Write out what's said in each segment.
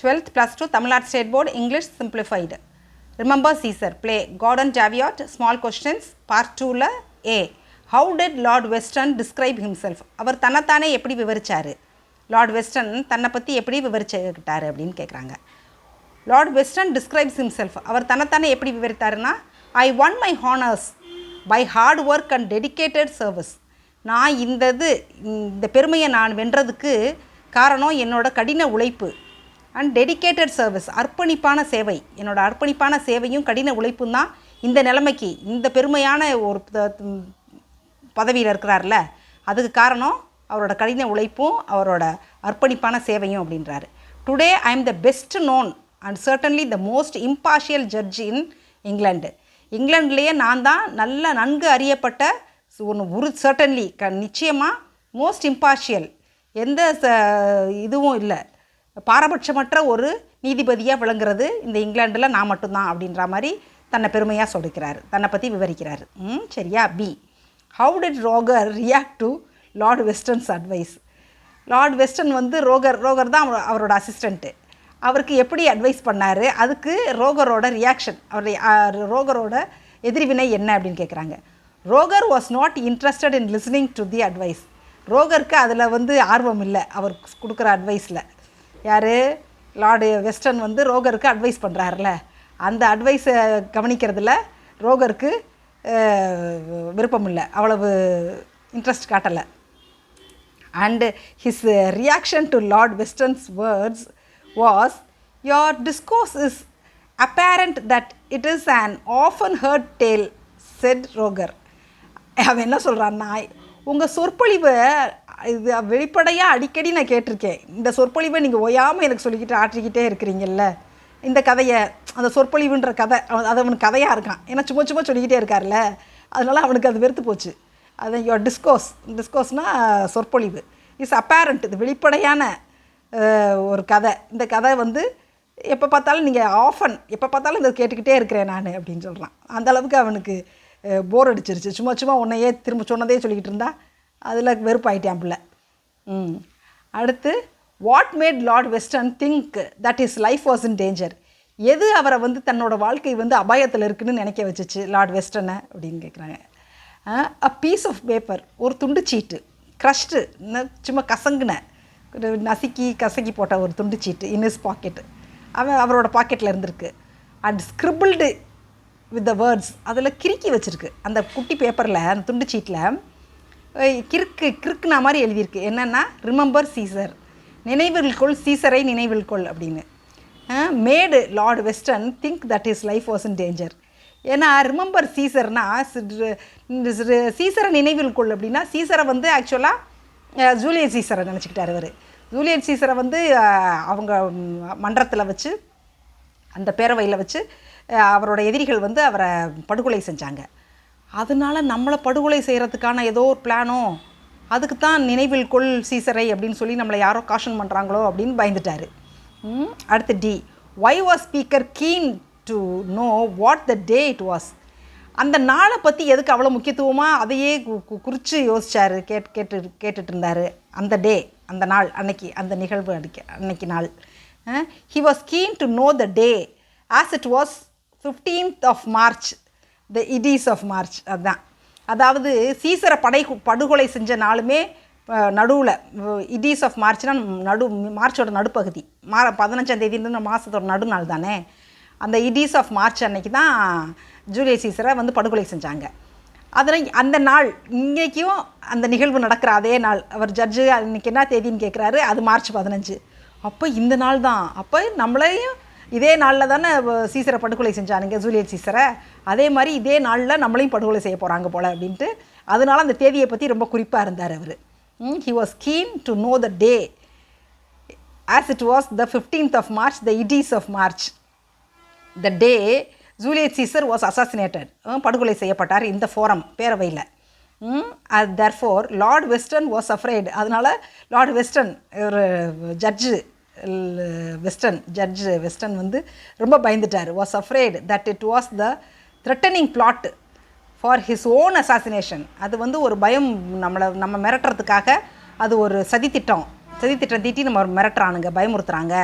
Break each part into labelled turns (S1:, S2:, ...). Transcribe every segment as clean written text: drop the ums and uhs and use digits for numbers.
S1: 12th plus 2 Tamil Nadu State Board English Simplified. Remember Caesar. Play Gordon Javiot. Small questions. Part 2 A. How did Lord Weston describe himself? அவர் தன்னைத்தானே எப்படி விவரிச்சார்? Lord western தன்னை பற்றி எப்படி விவரிச்சுக்கிட்டாரு அப்படின்னு கேட்குறாங்க. Lord Weston describes himself. அவர் தன்னைத்தானே எப்படி விவரித்தாருன்னா, I won my honours by hard work and dedicated service. நான் இந்த பெருமையை நான் வென்றதுக்கு காரணம் என்னோட கடின உழைப்பு அண்ட் டெடிக்கேட்டட் சர்வீஸ், அர்ப்பணிப்பான சேவை. என்னோடய அர்ப்பணிப்பான சேவையும் கடின உழைப்பும் தான் இந்த நிலைமைக்கு, இந்த பெருமையான ஒரு பதவியில் இருக்கிறார்ல, அதுக்கு காரணம் அவரோட கடின உழைப்பும் அவரோட அர்ப்பணிப்பான சேவையும் அப்படின்றாரு. Today I am the best known and certainly the most impartial judge in England. இங்கிலாந்துலேயே நான் தான் நன்கு அறியப்பட்ட சர்டன்லி நிச்சயமாக மோஸ்ட் இம்பார்ஷியல், எந்த இதுவும் இல்லை, பாரபட்சமற்ற ஒரு நீதிபதியாக விளங்குறது இந்த இங்கிலாண்டில் நான் மட்டும்தான் அப்படின்ற மாதிரி தன்னை பெருமையாக சொல்லிக்கிறார், தன்னை பற்றி விவரிக்கிறார். சரியா? B. How did Roger react to Lord Weston's advice? Lord Weston Roger தான் அவரோட அசிஸ்டண்ட்டு. அவருக்கு எப்படி அட்வைஸ் பண்ணார், அதுக்கு ரோகரோட ரியாக்ஷன், ரோகரோட எதிர்வினை என்ன அப்படின்னு கேட்குறாங்க. Roger was not interested in listening to the advice. ரோகருக்கு அதில் ஆர்வம் இல்லை அவர் கொடுக்குற அட்வைஸில். யார்? லார்டு வெஸ்டன் ரோகருக்கு அட்வைஸ் பண்ணுறாருல, அந்த அட்வைஸை கவனிக்கிறதுல ரோகருக்கு விருப்பம் இல்லை, அவ்வளவு இன்ட்ரெஸ்ட் காட்டலை. And his reaction to Lord Weston's words was, your discourse is apparent that it is an often heard tale said Roger. அவன் என்ன சொல்கிறான்னா, உங்கள் சொற்பொழிவை இது வெளிப்படையாக அடிக்கடி நான் கேட்டிருக்கேன், இந்த சொற்பொழிவை நீங்கள் ஓயாமல் எனக்கு சொல்லிக்கிட்டு ஆற்றிக்கிட்டே இருக்கிறீங்கல்ல, இந்த கதையை, அந்த சொற்பொழிவுன்ற கதை அது அவனுக்கு கதையாக இருக்கான், ஏன்னா சும்மா சொல்லிக்கிட்டே இருக்கார்ல, அதனால் அவனுக்கு அது வெறுத்து போச்சு. அது யோர் டிஸ்கோர்ஸ்னால் சொற்பொழிவு, இஸ் அப்பேரண்ட், இது வெளிப்படையான ஒரு கதை, இந்த கதை எப்போ பார்த்தாலும் நீங்கள் எப்போ பார்த்தாலும் இதை கேட்டுக்கிட்டே இருக்கிறேன் நான் அப்படின்னு சொல்கிறான். அந்தளவுக்கு அவனுக்கு போர் அடிச்சிருச்சு, சும்மா உன்னையே திரும்ப சொன்னதே சொல்லிக்கிட்டு இருந்தா அதில் வெறுப்பாயிட்டான் பிள்ளை. அடுத்து, what made Lord Weston think that his life was in danger? எது அவரை தன்னோட வாழ்க்கை அபாயத்தில் இருக்குன்னு நினைக்க வச்சிச்சு லார்ட் வெஸ்டனை அப்படின்னு கேட்குறாங்க. அ பீஸ் ஆஃப் பேப்பர், ஒரு துண்டு சீட்டு, க்ரஷ்டு, சும்மா கசக்கி போட்ட ஒரு துண்டு சீட்டு, இன் ஹிஸ் பாக்கெட்டு, அவரோட பாக்கெட்டில் இருந்திருக்கு. அண்ட் ஸ்கிரிபிள்டு வித் த வேர்ட்ஸ், அதில் கிறுக்கி வச்சுருக்கு, அந்த குட்டி பேப்பரில், அந்த துண்டு சீட்டில் கிறுக்குனா மாதிரி எழுதியிருக்கு. என்னென்னா, ரிமெம்பர் சீசர், நினைவில் கொள் சீசரை நினைவில் கொள் அப்படின்னு. Made Lord Weston think that his life was in danger. ஏன்னா ரிமெம்பர் சீசர்னா, சீசரை நினைவில் கொள் அப்படின்னா, சீசரை ஆக்சுவலாக ஜூலியஸ் சீசரை நினச்சிக்கிட்டார் அவர். ஜூலியஸ் சீசரை அவங்க மன்றத்தில் வச்சு, அந்த பேரவையில் வச்சு அவரோட எதிரிகள் அவரை படுகொலை செஞ்சாங்க. அதனால நம்மளை படுகொலை செய்கிறதுக்கான ஏதோ ஒரு பிளானோ, அதுக்கு தான் நினைவில் கொள் சீசரை அப்படின்னு சொல்லி நம்மளை யாரோ காஷன் பண்ணுறாங்களோ அப்படின்னு பயந்துட்டார். அடுத்து d. Why was speaker keen to know what the day it was? அந்த நாளை பற்றி எதுக்கு அவ்வளோ முக்கியத்துவமாக அதையே குறித்து யோசித்தார், கேட்டுட்டு இருந்தார். அந்த டே, அந்த நாள், அன்னைக்கு அந்த நிகழ்வு, அன்னைக்கு நாள். He was keen to know the day as it was 15th of March, the ides of March. அதுதான், அதாவது சீசரை படுகொலை செஞ்ச நாளுமே நடுவில், இடீஸ் ஆஃப் மார்ச்னால் மார்ச்சோட நடுப்பகுதி, 15ஆம் தேதின்ற மாதத்தோட நடுநாள் தானே. அந்த இடீஸ் ஆஃப் மார்ச் அன்னைக்கு தான் ஜூலியஸ் சீசரை படுகொலை செஞ்சாங்க. அதில் அந்த நாள், இன்றைக்கும் அந்த நிகழ்வு நடக்கிற அதே நாள். அவர் ஜட்ஜு இன்றைக்கி என்ன தேதின்னு கேட்குறாரு, அது மார்ச் 15. அப்போ இந்த நாள் தான், அப்போ நம்மளையும் இதே நாளில் தானே சீசரை படுகொலை செஞ்சானுங்க, ஜூலியஸ் சீசரை, அதே மாதிரி இதே நாளில் நம்மளையும் படுகொலை செய்ய போகிறாங்க போல் அப்படின்ட்டு, அதனால அந்த தேதியை பற்றி ரொம்ப குறிப்பாக இருந்தார் அவர். He was keen to know the day as it was the 15th of March, the ides of March, the day Julius Caesar was assassinated, படுகொலை செய்யப்பட்டார் இந்த ஃபோரம், பேரவையில். Therefore Lord Weston was afraid. அதனால் லார்ட் வெஸ்டன், ஒரு judge judge Weston ரொம்ப பயந்துட்டார். Was afraid that it was the threatening plot for his own assassination. அது ஒரு பயம், நம்ம மிரட்டுறதுக்காக அது ஒரு சதித்திட்டம் தீட்டி நம்ம மிரட்டுறானுங்க, பயமுறுத்துறாங்க.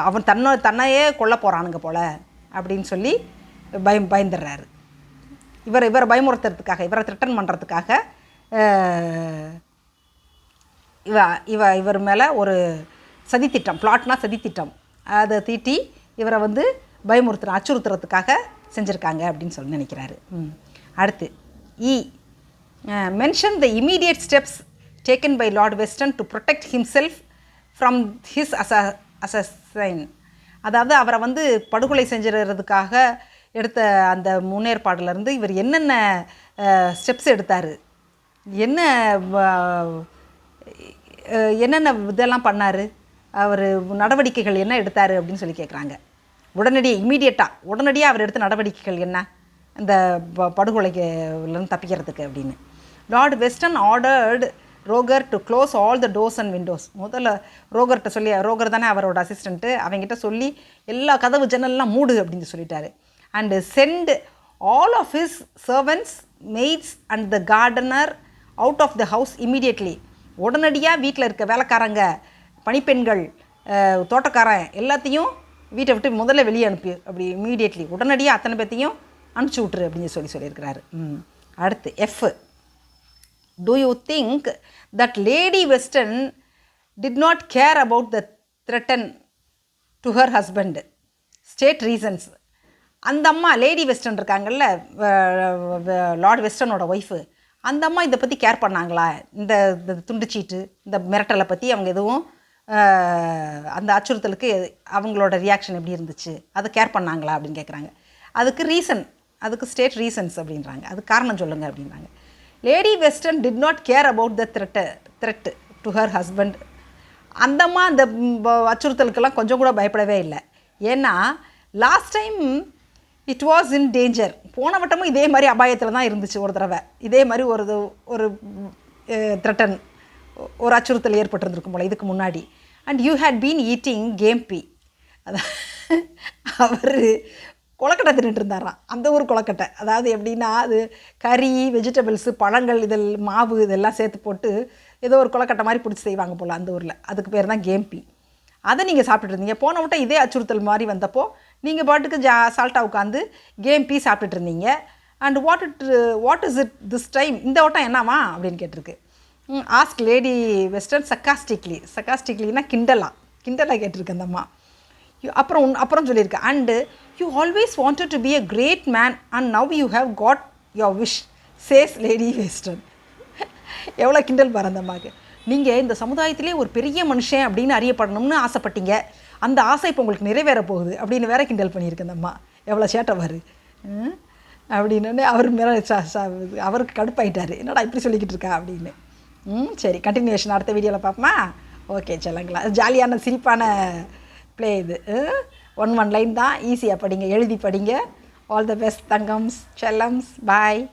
S1: அவன் தன்னையே கொல்ல போகிறானுங்க போல் அப்படின்னு சொல்லி பயந்துடுறாரு. இவரை பயமுறுத்துறதுக்காக, இவரை த்ரெட்டன் பண்ணுறதுக்காக இவர் மேலே ஒரு சதித்திட்டம், பிளாட்னா சதித்திட்டம், அதை தீட்டி இவரை அச்சுறுத்துறதுக்காக செஞ்சுருக்காங்க அப்படின்னு சொல்லி நினைக்கிறாரு. அடுத்து mention the immediate steps taken by Lord Weston to protect himself from his assassin. அதாவது அவரை படுகொலை செஞ்சுறதுக்காக எடுத்த அந்த முன்னேற்பாடுலேருந்து இவர் என்னென்ன ஸ்டெப்ஸ் எடுத்தார், என்னென்ன இதெல்லாம் பண்ணார், அவர் நடவடிக்கைகள் என்ன எடுத்தார் அப்படின்னு சொல்லி கேட்குறாங்க. உடனடியாக அவர் எடுத்த நடவடிக்கைகள் என்ன இந்த படுகொலைலேருந்து தப்பிக்கிறதுக்கு அப்படின்னு. Lord western ordered Rogor to close all the doors and Windows. முதல்ல ரோகர்கிட்ட சொல்லி, ரோகர் தானே அவரோட அசிஸ்டண்ட்டு, அவங்ககிட்ட சொல்லி எல்லா கதவு ஜன்னல்லாம் மூடு அப்படின்னு சொல்லிட்டாரு. And sent all of his servants, maids and the gardener out of the house immediately. உடனடியாக வீட்டில் இருக்க வேலைக்காரங்க, பணிப்பெண்கள், தோட்டக்காரன் எல்லாத்தையும் வீட்டை விட்டு முதல்ல வெளியே அனுப்பி, அப்படி இமீடியட்லி உடனடியாக அத்தனை பேர்த்தையும் அனுப்பிச்சி விட்ரு அப்படின்னு சொல்லியிருக்கிறாரு. அடுத்து F. Do you think that Lady Weston did not care about the threaten to her husband? State reasons. அந்த அம்மா லேடி வெஸ்டன் இருக்காங்கல்ல, லார்ட் வெஸ்டனோட ஒய்ஃபு, அந்த அம்மா இதை பற்றி கேர் பண்ணாங்களா? இந்த துண்டுச்சீட்டு, இந்த மிரட்டலை பற்றி அவங்க எதுவும், அந்த அச்சுறுத்தலுக்கு அவங்களோட ரியாக்ஷன் எப்படி இருந்துச்சு, அதை கேர் பண்ணாங்களா அப்படின்னு கேட்குறாங்க. அதுக்கு ரீசன், அதுக்கு ஸ்டேட் ரீசன்ஸ் அப்படின்றாங்க, அதுக்கு காரணம் சொல்லுங்கள் அப்படின்றாங்க. Lady western did not care about the thread to her husband. அந்தம்மா அந்த அச்சுறுத்தலுக்கெல்லாம் கொஞ்சம் கூட பயப்படவே இல்லை. ஏன்னா last time it was in danger. போன வட்டமும் இதே மாதிரி அபாயத்தில் தான் இருந்துச்சு. ஒரு தடவை இதே மாதிரி ஒரு த்ரெட்டன், ஒரு அச்சுறுத்தல் ஏற்பட்டிருந்துருக்கும் போல் இதுக்கு முன்னாடி. And you had been eating கேம்பி. அதான் அவர் கொலக்கட்டை தின்னுட்டு இருந்தாராம். அந்த ஒரு கொலக்கட்டை, அதாவது எப்படின்னா அது கறி, வெஜிடபிள்ஸு, பழங்கள், மாவு இதெல்லாம் சேர்த்து போட்டு ஏதோ ஒரு கொலக்கட்டை மாதிரி பிடிச்சி செய்வாங்க போல் அந்த ஊரில். அதுக்கு பேர் தான் கேம்பி. அதை நீங்கள் சாப்பிட்டுட்டு இருந்தீங்க. போன வட்டம் இதே அச்சுறுத்தல் மாதிரி வந்தப்போ நீங்கள் பாட்டுக்கு சால்ட்டாக உட்காந்து கேம்பி சாப்பிட்டுட்டு இருந்தீங்க. And what is it this time? இந்த வட்டம் என்னவா அப்படின்னு கேட்டிருக்கு. ஆஸ்க் லேடி வெஸ்டன் சக்காஸ்டிக்லினா கிண்டலாக கேட்டிருக்கு அந்த அம்மா. அப்புறம் சொல்லியிருக்கேன். And you always wanted to be a great man and now you have got your wish says Lady Weston. எவ்வளோ கிண்டல் பாரு அந்த அம்மாவுக்கு. நீங்கள் இந்த சமுதாயத்திலே ஒரு பெரிய மனுஷன் அப்படின்னு அறியப்படணும்னு ஆசைப்பட்டீங்க, அந்த ஆசை இப்போ உங்களுக்கு நிறைவேற போகுது அப்படின்னு வேற கிண்டல் பண்ணியிருக்கு அந்த அம்மா. எவ்வளோ சேட்டவார் அப்படின்னு அவர் மேலே அவருக்கு கடுப்பாயிட்டார். என்னடா இப்படி சொல்லிக்கிட்டு இருக்கா அப்படின்னு. சரி, கண்டினியூஷன் அடுத்த வீடியோவில் பார்ப்போமா? ஓகே சொல்லுங்களா. ஜாலியான சிரிப்பான ப்ளே இது. ஒன் லைன் தான், ஈஸியாக படிங்க, எழுதி படிங்க. ஆல் த பெஸ்ட் தங்கம்ஸ், செல்லம்ஸ், பாய்.